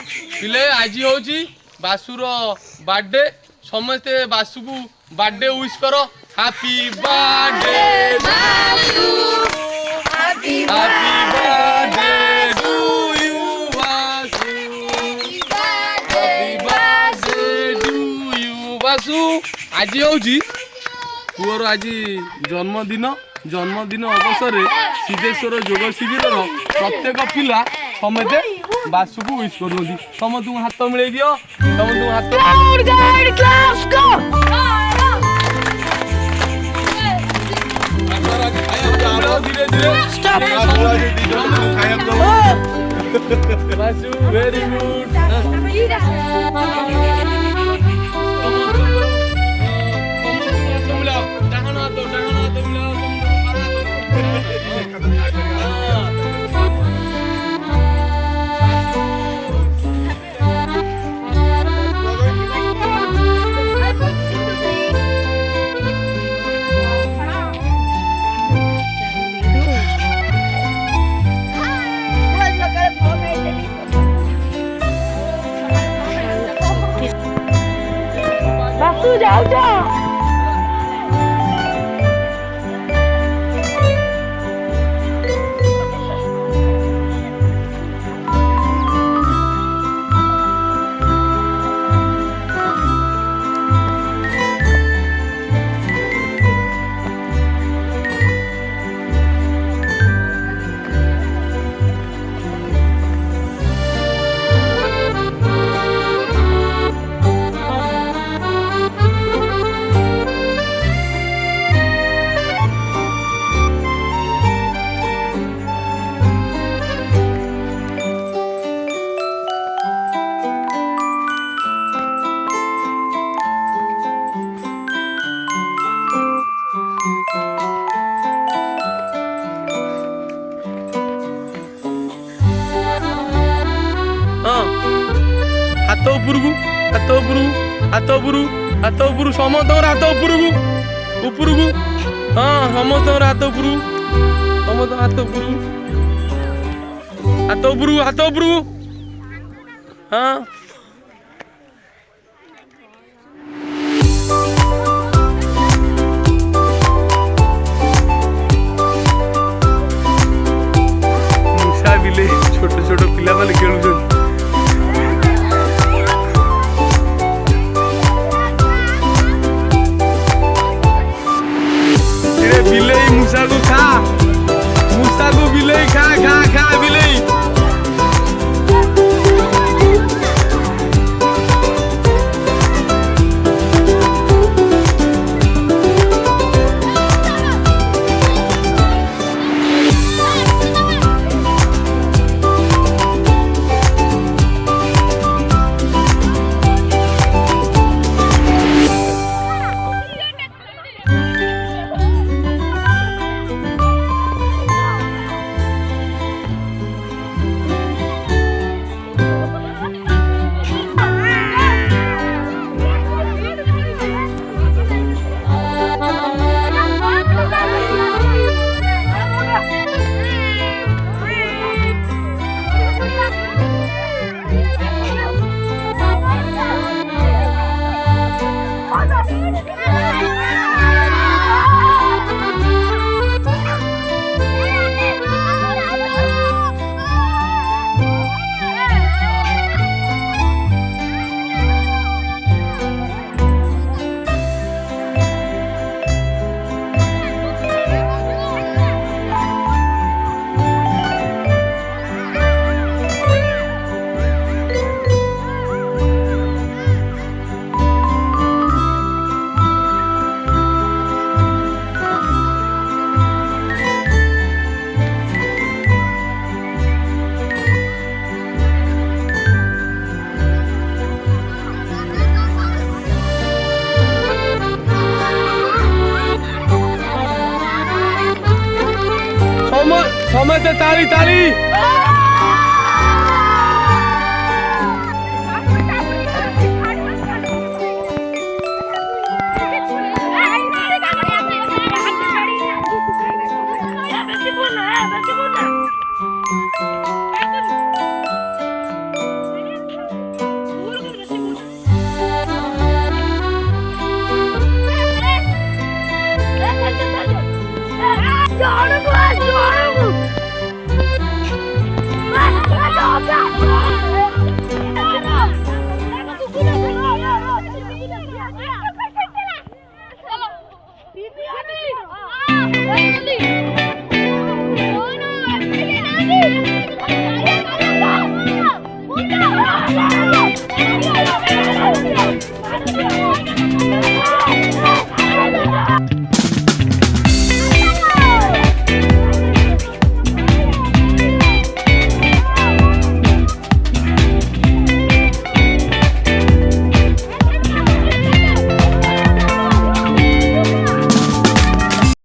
पिले आज होची बासुर बर्थडे समस्ते बासु को बर्थडे विश करो happy birthday Basu happy birthday to you Basu happy birthday to you Basu आज होची पुअर आज जन्मदिन अवसर सिद्धेश्वर योग शिविर प्रत्येक पिला समझे बासु को विश कर समस्त हाथ मिले दियो समस्त हाथ धीरे धीरे बासु वेरी गुड जाओ जाओ हाथ उपरकू हाथ उपरकू हाथ उपरू हाथ उपरू समस्त हाथ उपरकू उपरकू हाँ समस्त हाथ उपरू समस्त हाथ उपरू हाथ उपरकू हाथ उपरकू हाँ मूषा बिले छोट छोट पिला माने खेलुछन बिलेई मूसा को खा मूसा को बिलेई खा खा खा बिलेई समझते ताली ताली